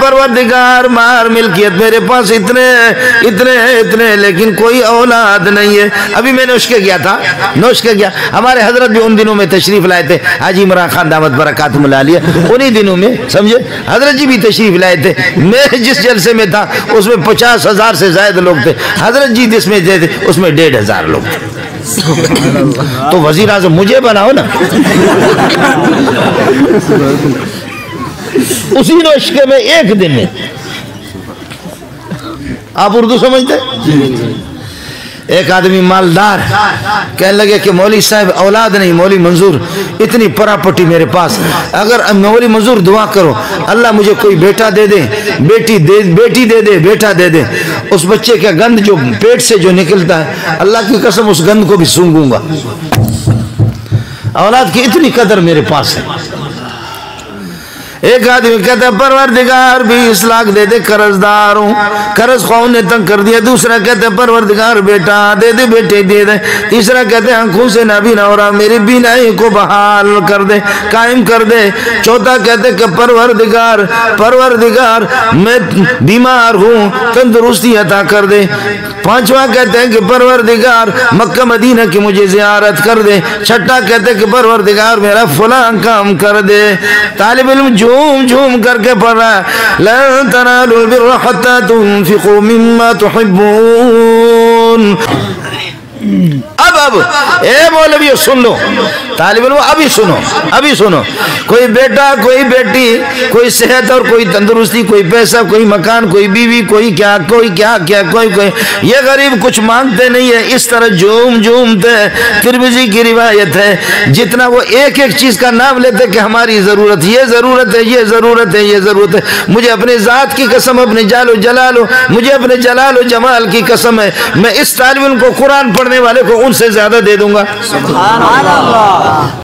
پروردگار مار ملکیت میرے پاس اتنے لیکن کوئی اولاد نہیں ہے. ابھی میں نوش کے گیا تھا, ہمارے حضرت بھی ان دنوں میں تشریف لائے تھے, حاجی عمران خان دامت برکاتہم العالیہ, انہی دنوں میں سمجھے حضرت جی بھی تشریف لائے تھے. میں جس جلسے میں تھا اس میں 50,000 سے زائد لوگ تھے, حضرت جی جس میں تھے اس میں 1,500 لوگ تھے. تو وزیر اعظم مجھے بناؤ نا. اسی نوشکے میں ایک دن میں, آپ اردو سمجھتے, ایک آدمی مالدار کہنے لگے کہ مولوی صاحب اولاد نہیں, مولوی منظور اتنی پراپرٹی میرے پاس, اگر مولوی منظور دعا کرو اللہ مجھے کوئی بیٹا دے دے, بیٹی دے دے, بیٹا دے دے, اس بچے کا گند جو پیٹ سے جو نکلتا ہے اللہ کی قسم اس گند کو بھی سونگوں گا. اولاد کی اتنی قدر میرے پاس ہے. ایک آدمی کہتا ہے پروردگار 20 لاکھ دے دے, قرض دار ہوں, قرض خواہوں نے تنگ کر دیا. دوسرا کہتا ہے پروردگار بیٹا دے دے, بیٹے دے دے. تیسرا کہتا ہے آنکھوں سے نہ بینا ہو رہا, میری بینائی کو بحال کر دے, قائم کر دے. چوتھا کہتے ہیں کہ پروردگار میں بیمار ہوں, تندرستی عطا کر دے. پانچواں کہتے ہیں کہ پروردگار مکہ مدینہ کی مجھے زیارت کر دے. چھٹا کہتے ہیں کہ پروردگار میرا فلاں کام کر دے. طالب علم جھوم کر کے پڑھ رہا ہے لن تنالوا البر حتى تنفقوا مما تحبون. اب اے مولوی سن لو, طالب علم ابھی سنو, کوئی بیٹا کوئی بیٹی, کوئی صحت اور کوئی تندرستی, کوئی پیسہ کوئی مکان, کوئی بیوی, کوئی کیا کوئی یہ غریب کچھ مانگتے نہیں ہے, اس طرح جھومتے. ترمذی کی روایت ہے جتنا وہ ایک چیز کا نام لیتے کہ ہماری ضرورت, یہ ضرورت ہے, یہ ضرورت ہے, یہ ضرورت ہے, مجھے اپنے ذات کی قسم, اپنے مجھے اپنے جلال و جمال کی قسم ہے, میں اس طالب علم کو قرآن پڑھنے والے کو ان سے زیادہ دے دوں گا. سبحان اللہ.